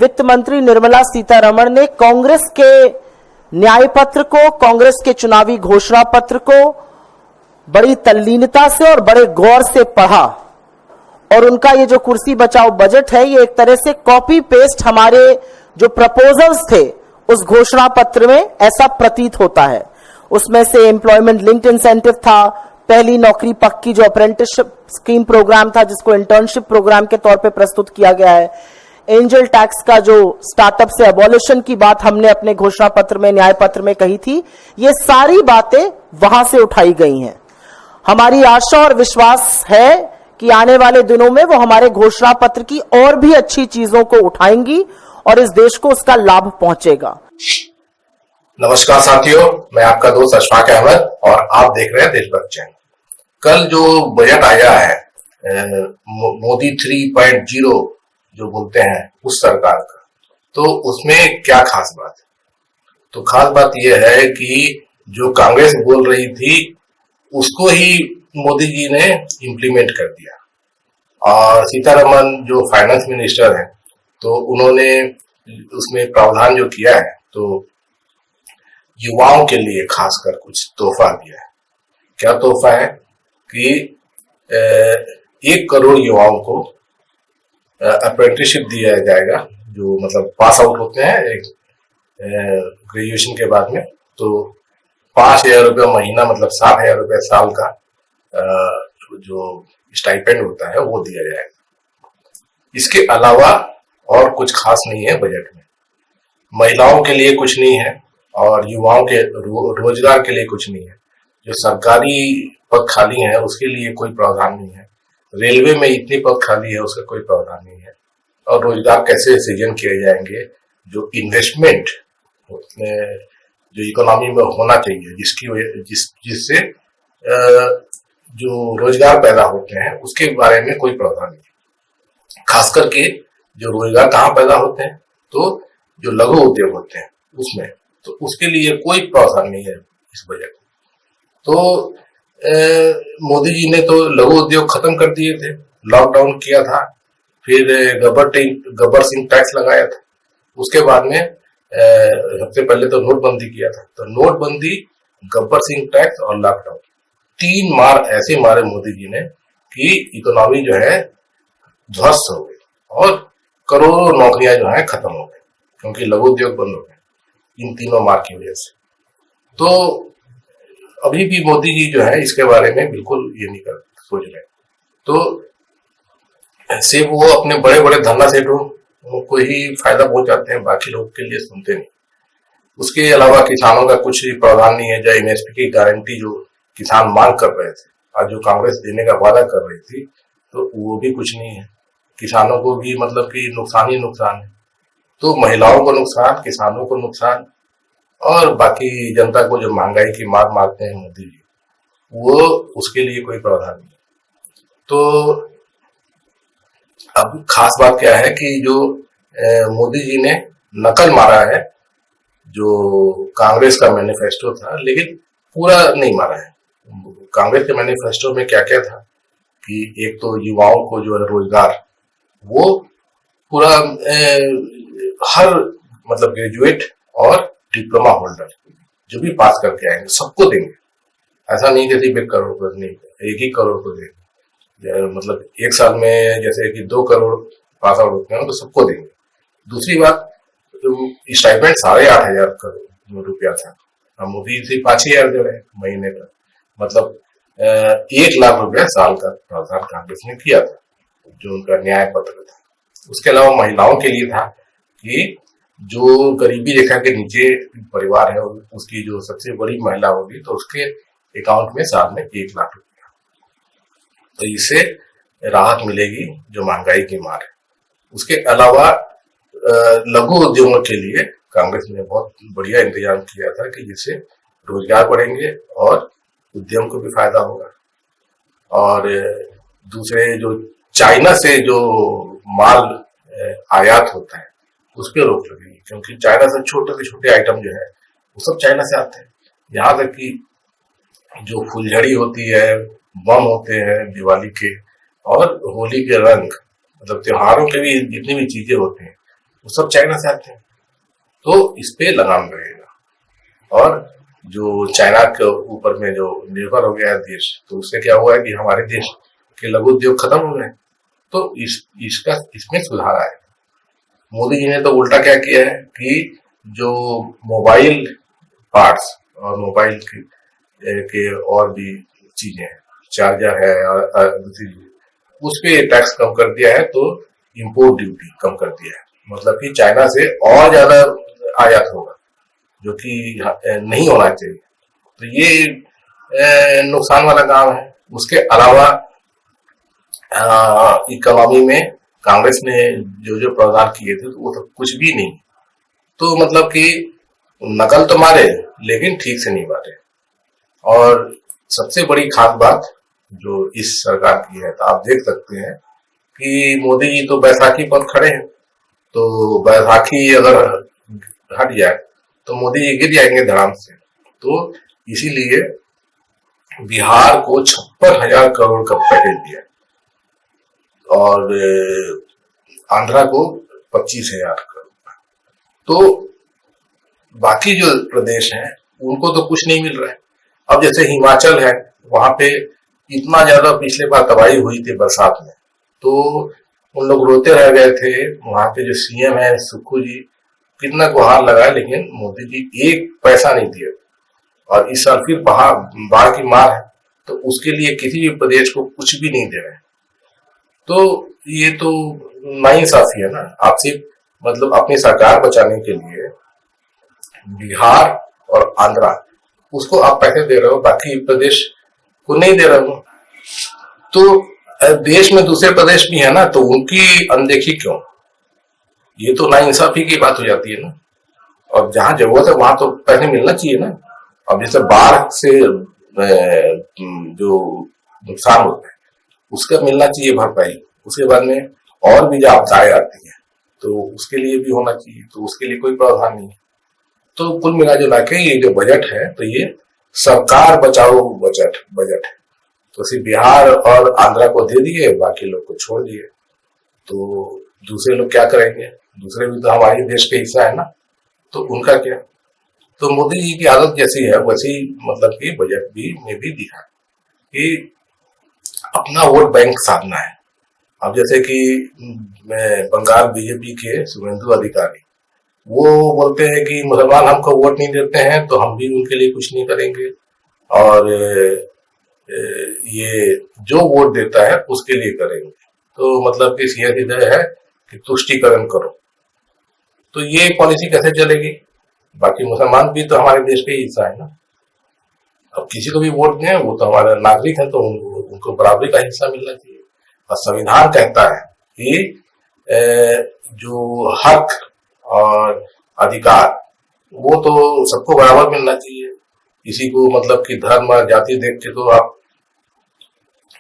वित्त मंत्री निर्मला सीतारमण ने कांग्रेस के न्याय पत्र को, कांग्रेस के चुनावी घोषणा पत्र को बड़ी तल्लीनता से और बड़े गौर से पढ़ा और उनका ये जो कुर्सी बचाओ बजट है, ये एक तरह से कॉपी पेस्ट हमारे जो प्रपोजल्स थे उस घोषणा पत्र में ऐसा प्रतीत होता है। उसमें से एम्प्लॉयमेंट लिंक्ड इंसेंटिव था, पहली नौकरी पक्की जो अप्रेंटिसशिप स्कीम प्रोग्राम था जिसको इंटर्नशिप प्रोग्राम के तौर पे प्रस्तुत किया गया है, एंजल टैक्स का जो स्टार्टअप से एबॉलिशन की बात हमने अपने घोषणा पत्र में, न्याय पत्र में कही थी, ये सारी बातें वहां से उठाई गई हैं। हमारी आशा और विश्वास है कि आने वाले दिनों में वो हमारे घोषणा पत्र की और भी अच्छी चीजों को उठाएंगी और इस देश को उसका लाभ पहुंचेगा। नमस्कार साथियों, मैं आपका दोस्त अशफाक अहमद और आप देख रहे हैं देशभक्त चैनल। कल जो बजट आया है मोदी 3.0 जो बोलते हैं उस सरकार का, तो उसमें क्या खास बात है? तो खास बात यह है कि जो कांग्रेस बोल रही थी उसको ही मोदी जी ने इम्प्लीमेंट कर दिया। और सीतारमण जो फाइनेंस मिनिस्टर हैं, तो उन्होंने उसमें प्रावधान जो किया है तो युवाओं के लिए खासकर कुछ तोहफा दिया है। क्या तोहफा है कि 1 करोड़ युवाओं को अप्रेंटिसशिप दिया जाएगा, जो मतलब पास आउट होते हैं एक ग्रेजुएशन के बाद में, तो 5,000 रुपया महीना मतलब 60,000 रुपया साल का जो स्टाइपेंड होता है वो दिया जाएगा। इसके अलावा और कुछ खास नहीं है बजट में। महिलाओं के लिए कुछ नहीं है और युवाओं के रोजगार के लिए कुछ नहीं है। जो सरकारी पद खाली है उसके लिए कोई प्रावधान नहीं है। रेलवे में इतनी पद खाली है उसका कोई प्रावधान नहीं है। और रोजगार कैसे सृजन किए जाएंगे, जो इन्वेस्टमेंट जो इकोनॉमी में होना चाहिए, जिससे जो रोजगार पैदा होते हैं उसके बारे में कोई प्रावधान नहीं। खास करके जो रोजगार कहाँ पैदा होते हैं, तो जो लघु उद्योग होते हैं उसमें, तो उसके लिए कोई प्रावधान नहीं है इस बजट में। तो मोदी जी ने तो लघु उद्योग खत्म कर दिए थे, लॉकडाउन किया था, फिर गब्बर सिंह टैक्स लगाया था, उसके बाद में सबसे पहले तो नोटबंदी किया था। तो नोटबंदी, गब्बर सिंह टैक्स और लॉकडाउन, 3 मार ऐसे मारे मोदी जी ने कि इकोनॉमी जो है ध्वस्त हो गई और करोड़ों नौकरियां जो है खत्म हो गई, क्योंकि लघु उद्योग बंद हो गए इन तीनों मार की वजह से। तो अभी भी मोदी जी जो है इसके बारे में बिल्कुल ये नहीं कर सोच रहे। तो सिर्फ वो अपने बड़े बड़े धन्ना सेठों को ही फायदा पहुंचाते हैं, बाकी लोग के लिए सुनते नहीं। उसके अलावा किसानों का कुछ प्रावधान नहीं है। जो एमएसपी की गारंटी जो किसान मांग कर रहे थे, आज जो कांग्रेस देने का वादा कर रही थी, तो वो भी कुछ नहीं है। किसानों को भी मतलब कि नुकसान ही नुकसान है। तो महिलाओं को नुकसान, किसानों को नुकसान और बाकी जनता को जो महंगाई की मार मारते हैं मोदी जी, वो उसके लिए कोई प्रावधान नहीं। तो अब खास बात क्या है कि जो मोदी जी ने नकल मारा है जो कांग्रेस का मैनिफेस्टो था, लेकिन पूरा नहीं मारा है। कांग्रेस के मैनिफेस्टो में क्या क्या था कि एक तो युवाओं को जो है रोजगार, वो पूरा हर मतलब ग्रेजुएट और डिप्लोमा होल्डर जो भी पास करके आएंगे सबको देंगे। ऐसा नहीं कि सिर्फ 1 करोड़ को नहीं, 1 करोड़ को देंगे। मतलब 1 साल में जैसे कि 2 करोड़ पास आउट होते हैं तो सबको देंगे। दूसरी बात, स्टाइपेंड 8,500 रुपया था, मोदी जी 5,000 दे रहे हैं महीने का, मतलब 1 लाख रुपया साल का प्रावधान कांग्रेस ने किया था, जो उनका न्याय पत्र था। उसके अलावा महिलाओं के लिए था कि जो गरीबी रेखा के नीचे परिवार है उसकी जो सबसे बड़ी महिला होगी तो उसके अकाउंट में साल में 1 लाख रुपया, तो इससे राहत मिलेगी जो महंगाई की मार है। उसके अलावा लघु उद्योगों के लिए कांग्रेस ने बहुत बढ़िया इंतजाम किया था कि जिससे रोजगार बढ़ेंगे और उद्यम को भी फायदा होगा। और दूसरे जो चाइना से जो माल आयात होता है उस पर रोक लगेगी, क्योंकि चाइना से छोटे से छोटे आइटम जो है वो सब चाइना से आते हैं। यहाँ तक कि जो फुलझड़ी होती है, बम होते हैं दिवाली के और होली के रंग, मतलब त्योहारों के भी जितनी भी चीजें होती हैं वो सब चाइना से आते हैं। तो इस पे लगाम लगेगा। और जो चाइना के ऊपर में जो निर्भर हो गया है देश, तो उससे क्या हुआ है कि हमारे देश के लघु उद्योग खत्म हो गए। तो इसमें सुधार आए। मोदी जी ने तो उल्टा क्या किया है कि जो मोबाइल पार्ट्स और मोबाइल के और भी चीजें, चार्जर है और दूसरी, उस पे टैक्स कम कर दिया है। तो इंपोर्ट ड्यूटी कम कर दिया है, मतलब कि चाइना से और ज्यादा आयात होगा, जो कि नहीं होना चाहिए। तो ये नुकसान वाला काम है। उसके अलावा इकोनॉमी में कांग्रेस ने जो जो प्रावधान किए थे, तो वो तो कुछ भी नहीं। तो मतलब कि नकल तो मारे, लेकिन ठीक से नहीं मारे। और सबसे बड़ी खास बात जो इस सरकार की है, तो आप देख सकते हैं कि मोदी जी तो बैसाखी पर खड़े हैं। तो बैसाखी अगर हट जाए तो मोदी जी गिर जाएंगे धड़ाम से। तो इसीलिए बिहार को 56,000 करोड़ का पैकेज दिया और आंध्रा को 25,000 करोड़। तो बाकी जो प्रदेश हैं उनको तो कुछ नहीं मिल रहा है। अब जैसे हिमाचल है, वहां पे इतना ज्यादा पिछले बार तबाही हुई थी बरसात में, तो उन लोग रोते रह गए थे। वहां पे जो सीएम है सुक्खू जी, कितना गुहार लगाए, लेकिन मोदी जी एक पैसा नहीं दिए। और इस साल फिर बाढ़ की मार है, तो उसके लिए किसी भी प्रदेश को कुछ भी नहीं दे रहे। तो ये तो नाइंसाफी है ना। आप सिर्फ मतलब अपनी सरकार बचाने के लिए बिहार और आंध्रा, उसको आप पैसे दे रहे हो, बाकी प्रदेश को नहीं दे रहे हो। तो देश में दूसरे प्रदेश भी है ना, तो उनकी अनदेखी क्यों? ये तो नाइंसाफी की बात हो जाती है ना। और जहां जरूरत है वहां तो पैसे मिलना चाहिए ना। अब जैसे बाढ़ से जो नुकसान होता है उसका मिलना चाहिए भरपाई। उसके बाद में और भी जो आपदाएं आती है, तो उसके लिए भी होना चाहिए। तो उसके लिए कोई प्रावधान नहीं है। तो कुल मिला जुला के ये जो बजट है, तो ये सरकार बचाओ बजट है। तो सिर्फ बिहार और आंध्रा को दे दिए, बाकी लोग को छोड़ दिए। तो दूसरे लोग क्या करेंगे? दूसरे भी तो हमारे देश के हिस्सा है ना, तो उनका क्या? तो मोदी जी की आदत जैसी है वैसी मतलब कि बजट भी में भी दिखा कि अपना वोट बैंक साधना है। अब जैसे कि बंगाल बीजेपी के शुभेंदु अधिकारी, वो बोलते हैं कि मुसलमान हमको वोट नहीं देते हैं, तो हम भी उनके लिए कुछ नहीं करेंगे। और ये जो वोट देता है उसके लिए करेंगे। तो मतलब कि सीधा है कि तुष्टीकरण करो। तो ये पॉलिसी कैसे चलेगी? बाकी मुसलमान भी तो हमारे देश के हिस्सा है ना। अब किसी को भी वोट दें, वो तो हमारे नागरिक हैं, तो उनको बराबरी का हिस्सा मिलना चाहिए। और संविधान कहता है कि जो हक और अधिकार वो तो सबको बराबर मिलना चाहिए। किसी को मतलब कि धर्म जाति देख के तो आप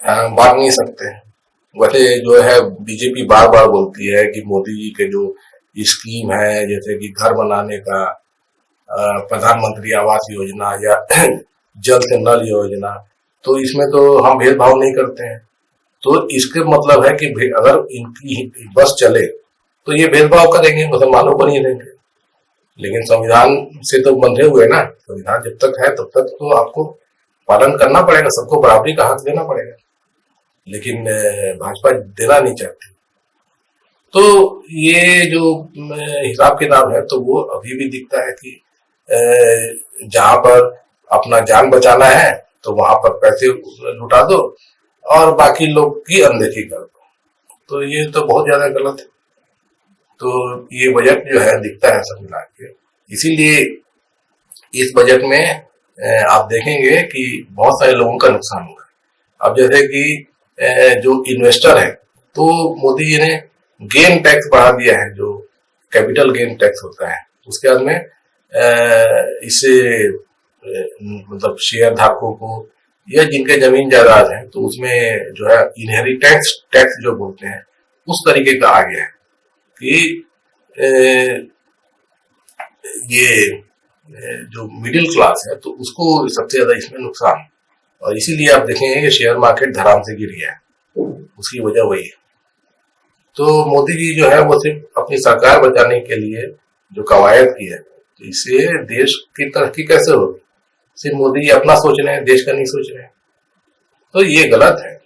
बांट नहीं सकते। वैसे जो है बीजेपी बार बार बोलती है कि मोदी जी के जो स्कीम है, जैसे कि घर बनाने का, प्रधानमंत्री आवास योजना या जल से नल योजना, तो इसमें तो हम भेदभाव नहीं करते हैं। तो इसके मतलब है कि अगर इनकी बस चले तो ये भेदभाव करेंगे, मुसलमानों को नहीं देंगे। लेकिन संविधान से तो बंधे हुए ना, संविधान जब तक है तब तक तो आपको पालन करना पड़ेगा, सबको बराबरी का हक देना पड़ेगा। लेकिन भाजपा देना नहीं चाहती। तो ये जो हिसाब किताब है, तो वो अभी भी दिखता है कि जहां पर अपना जान बचाना है तो वहां पर पैसे लुटा दो और बाकी लोग की अनदेखी कर दो। तो ये तो बहुत ज्यादा गलत है। तो ये बजट जो है दिखता है सब मिला के। इसीलिए इस बजट में आप देखेंगे कि बहुत सारे लोगों का नुकसान हुआ है। अब जैसे कि जो इन्वेस्टर है, तो मोदी जी ने गेन टैक्स बढ़ा दिया है, जो कैपिटल गेन टैक्स होता है। उसके बाद में इससे मतलब शेयर धारकों को या जिनके जमीन जायदाद है, तो उसमें जो है इनहेरिटेंस टैक्स जो बोलते हैं, उस तरीके का आ गया है कि ये जो मिडिल क्लास है, तो उसको सबसे ज्यादा इसमें नुकसान। और इसीलिए आप देखेंगे कि शेयर मार्केट धड़ाम से गिर गया है। उसकी वजह वही है। तो मोदी जी जो है वो सिर्फ अपनी सरकार बचाने के लिए जो कवायद की है, तो इससे देश की तरक्की कैसे होगी? सिर्फ मोदी अपना सोच रहे हैं, देश का नहीं सोच रहे हैं, तो ये गलत है।